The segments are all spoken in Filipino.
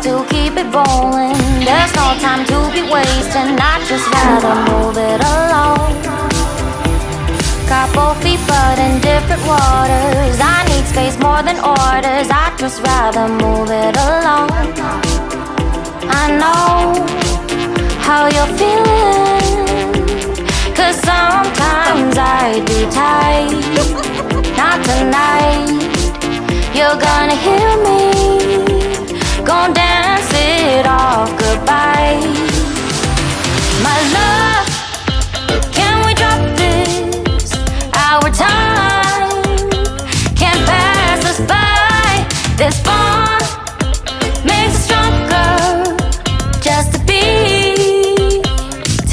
to keep it rolling. There's no time to be wasting. I'd just rather move it along. Couple feet but in different waters. I need space more than orders. I'd just rather move it along. I know how you're feeling, 'cause sometimes I do tight. Not tonight. You're gonna hear me. Gonna dance it off goodbye. My love, can we drop this? Our time can't pass us by. This bond makes us stronger just to be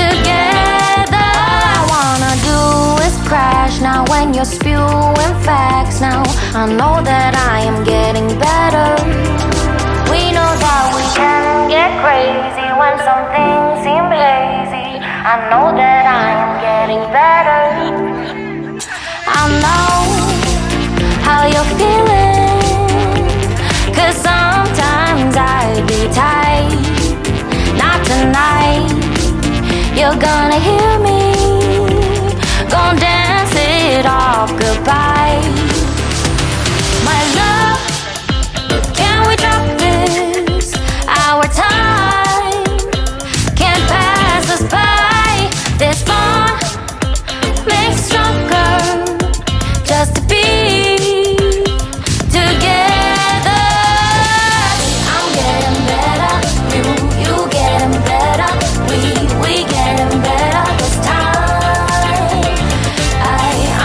together. All I wanna do is crash now when you're spewing facts. Now I know that I am getting better. We know that we can get crazy when some things seem lazy. I know that I am getting better. I know how you're feeling, 'cause sometimes I be tight. Not tonight. You're gonna hear me. Gonna dance it off goodbye. My love, can we drop this? Our time can't pass us by. This bond makes us stronger just to be together. I'm getting better, you getting better. We getting better this time.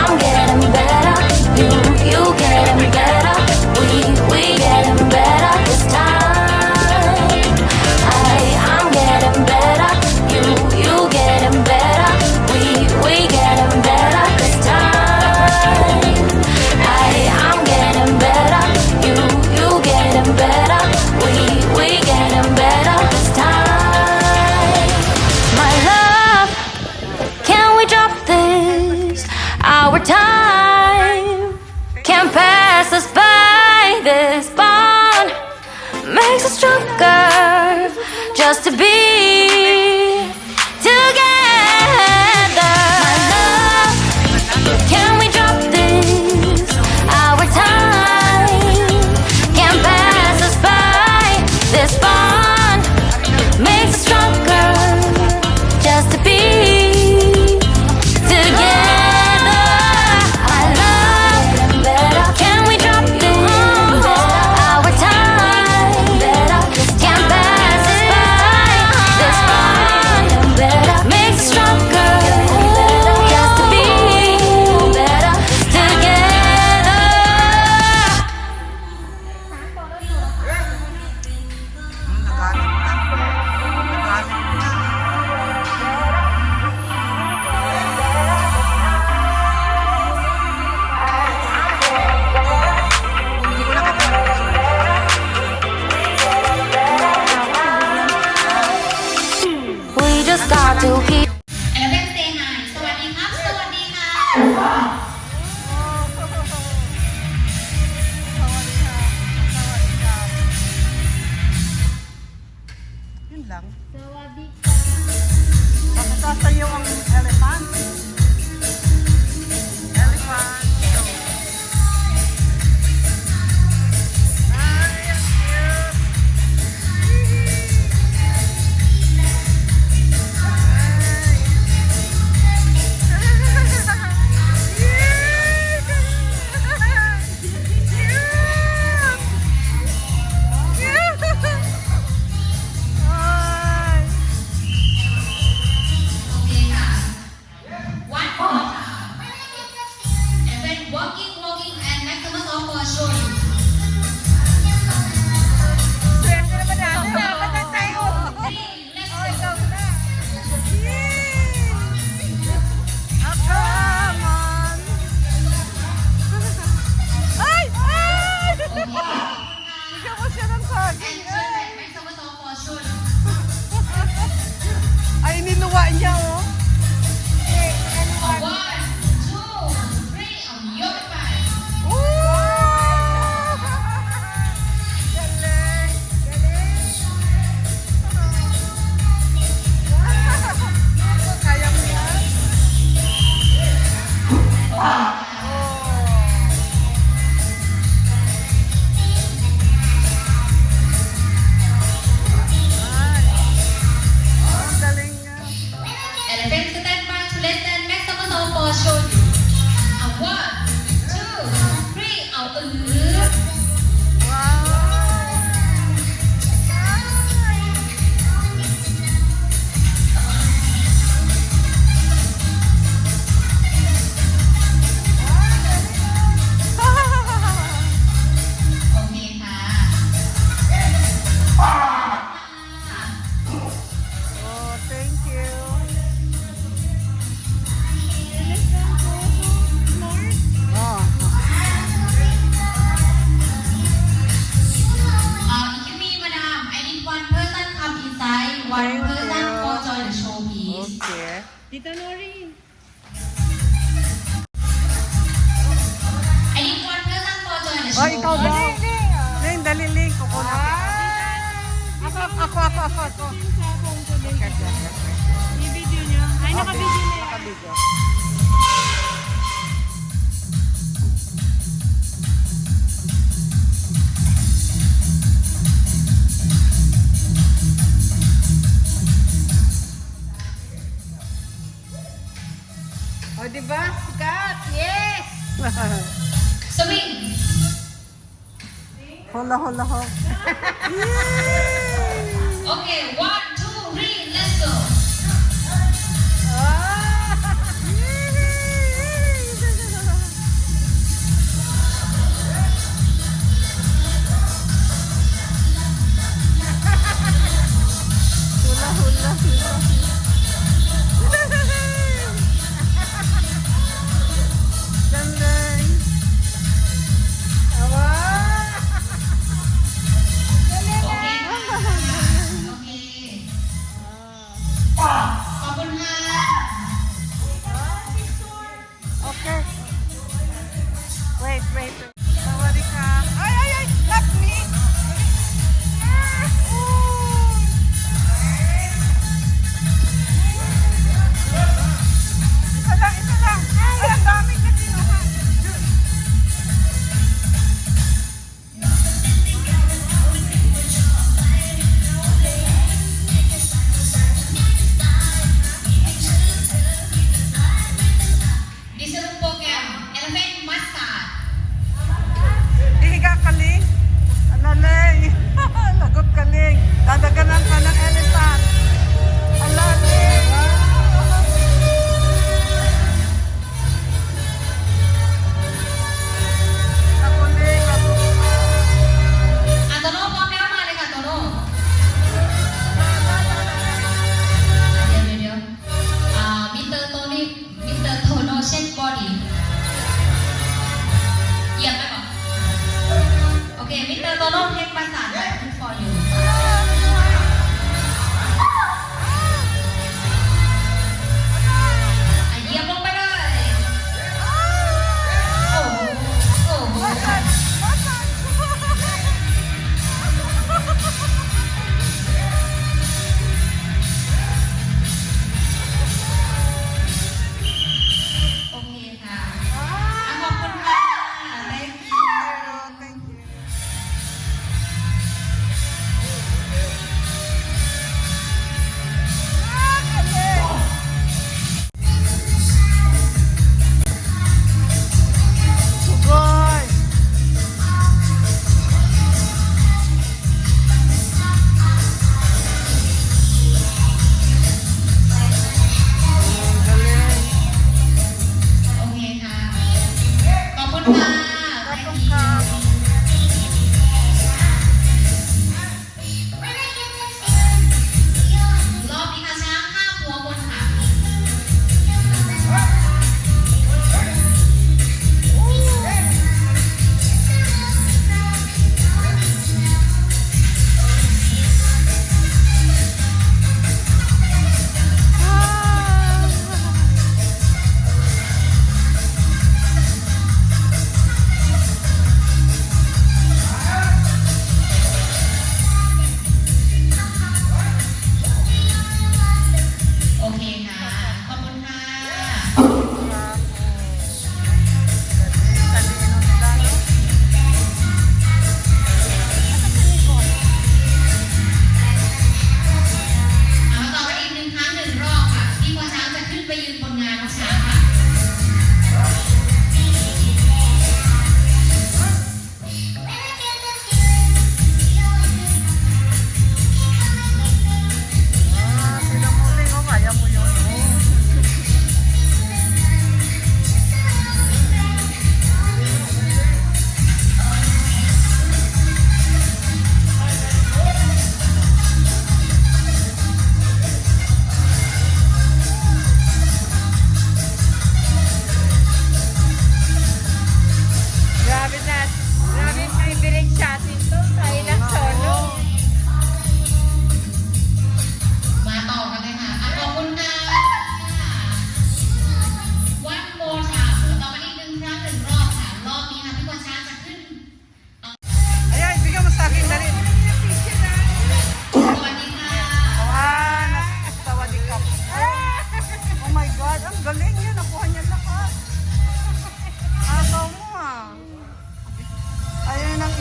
I'm getting better, you getting better. We getting better this time. I'm getting better, you getting better. We getting better this time. I'm getting better, you getting better. We getting better this time. My love, can we drop this? Our time can't pass us by. This bond makes us stronger just to be together. My love, can we drop this? Our time can't pass us by. This bond makes us stronger just to be together. I love, can we drop this? Our time can't pass us by. Tita Nori. Oh, ikaw daw. Ling, dali Ling. Kukunan kita. Ako. I-video niyo. Ay, naka-video na yan. Naka-video. O, diba? Sikat! Yes! Sabihin. Hola. Okay, 1, 2, 3, let's go. Hula. Gandang. Okay.ขอบคุณค่ะ Okay. Wait. Sawadika. Ay, lock me. Isa lang. Ay, ang daming na kinuha. Dessert program elephant massage. Hihiga ka, Ling. Ano, Ling? Lagot ka, Ling. Dadaganan ka ng elephant. Ala, Ling. Ako, Ling. Ako. โตโน่พร้อมแล้วมาเลยค่ะโตโน่เดี๋ยวมิสเตอร์โตโน่เช็คบอดี้เหยียบไปก่อนโอเคมิสเตอร์โตโน่เทคมาสานแบบทุกฟอร์อยู่เหยียบลงไปเลยโอ้โห โอเคค่ะขอบคุณค่ะ Thank you Thank you. Sugoi. Galing. โอเคค่ะ ขอบคุณค่ะ Tapos ka. รอบนี้ค่ะช้างห้าหัวบนค่ะ โอเคค่ะ ขอบคุณค่ะ Talino nila, no? เอาต่อกันอีกหนึ่งครั้งหนึ่งรอบค่ะ ที่พ่อช้างจะขึ้นไปยืนบนงานน้องช้างค่ะ Sila mo, Ling, oh, kaya mo yun. Grabe privilege sa atin to. Tayo lang solo. มาต่อกันเลยค่ะขอบคุณค่ะ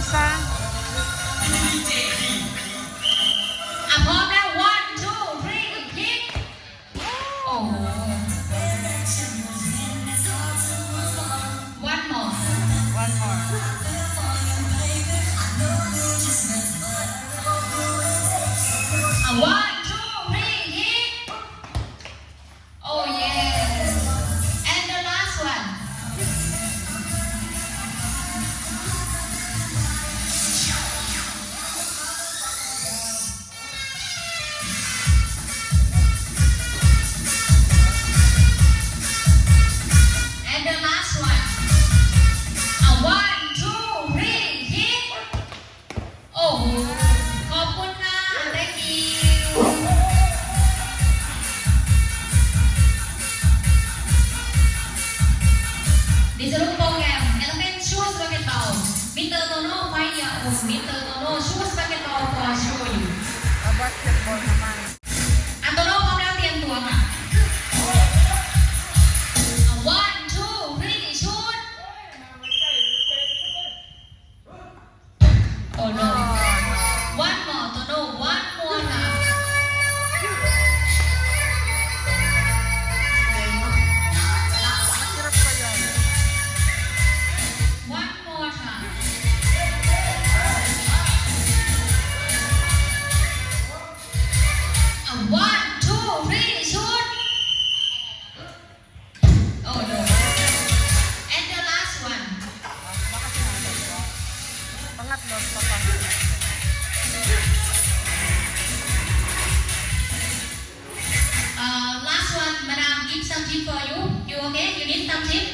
isa.พร้อมแล้ว one two three ฮิตโอ้โห one more One more. one two three hit oh yes and the last one and the last one one two three hit โอ้โหขอบคุณค่ะ thank you ดิฉันรู้โปรแกรม elephantshow spaghetti Mr. Tono Maya Mr. Tono show spaghetti for show you Basketball naman. อันโตโน่พร้อมแล้วเตรียมตัวค่ะ one two three shoot oh no one more Tono one more ค่ะ Masirap pa yan. one more ค่ะ one two three shoot oh no and the last one Baka sinanay ko. Pangatlo pa pa. Last one, madam, give some tip for you. You okay? You need some tip?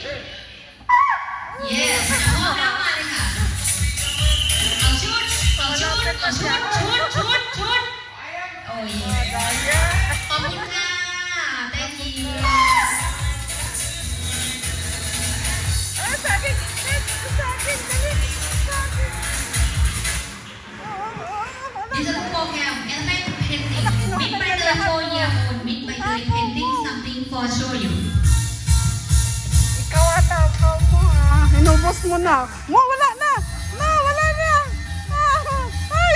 Yes. พร้อมแล้วมาเลยค่ะ เอาชุด โอ้ย Daya. ขอบคุณค่ะ thank you Ah, sa akin. Sa akin. Dali. Sa akin.ดิฉันรู้โปรแกรม Element Painting มิดใบเตย4 year old มิดใบเตย Painting something for show you Ikaw ata, ikaw mo ah. Inubos mo na. Mo, wala na. Na, wala na. Ay.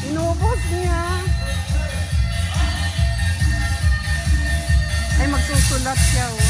Inubos niya. Ay, magsusulat siya oh.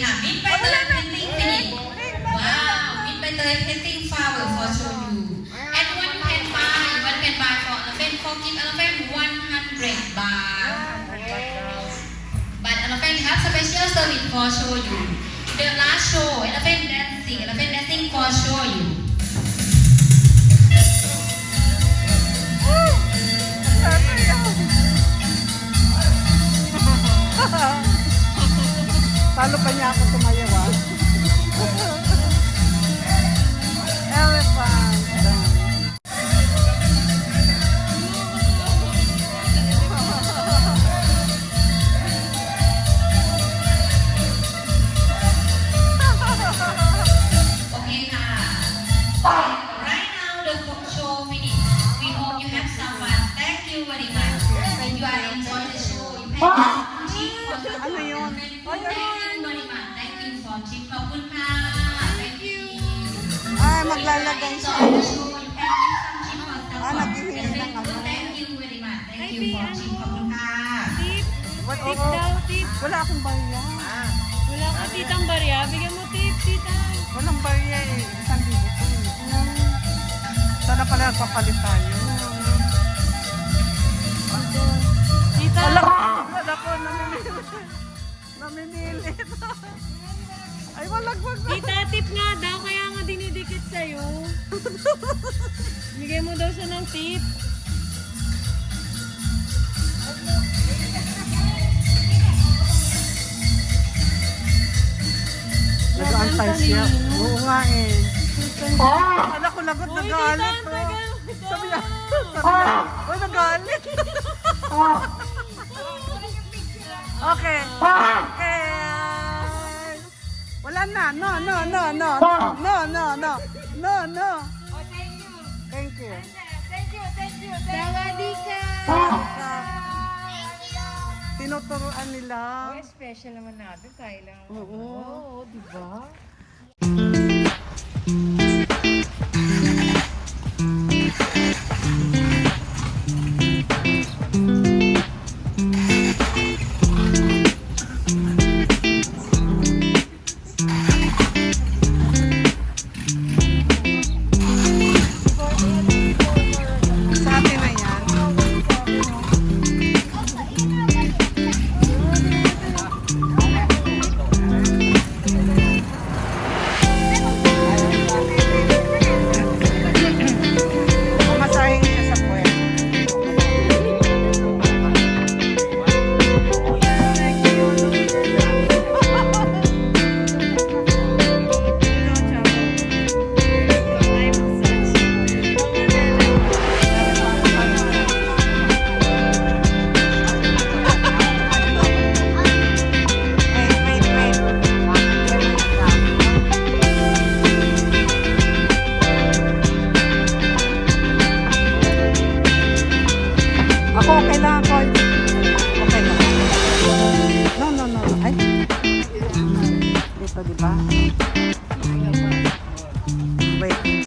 ค่ะมิดไปเตย painting finish ว้าวมิดไปเตย painting flower for show you and one can buy for elephant for give elephant 100 baht but elephant have special service for show you the last show elephant dancing for show you Talo pa niya ako sumayaw, ah. Elephant. Okayค่ะ Right now the show finish. We hope you have some fun. Thank you very much. If you are enjoying the show, you can keep on Ano yun? Thank you very much. Thank you for tip. ขอบคุณค่ะ Thank you. Ay, maglalagay siya. Enjoy the show. You can give some tip for some Ah, fun. naghihingi ng ano. Thank you very much. Thank you for tip. ขอบคุณค่ะ Tip. What, Tip daw, tip. Wala akong barya. Wala ka titang barya. Bigyan mo tip, tita. Walang barya eh. 1,000 po eh. Sana pala nagpapalit tayo. Tita. Wala ko, namimilit. Namimilit. Ay, walagwag na. Tita, tip nga daw. Kaya nga dinidikit sa'yo. Bigyan mo daw siya ng tip. Nag-aantay siya. Oo nga eh. Wala ko lagot, Uy, nagalit. tita, Oh. tagal. Sabi niya, oh, nagalit. Okay. Okay. Wala na. No. Thank you. Sawadika. Tinuturuan nila. Special naman natin. Tayo lang. Oo. Oo, di ba? Sa atin na yan. Pumasahin siya sa puwet. Ako, kailangan ko. Okay lang. No. Ay. Dito, di ba?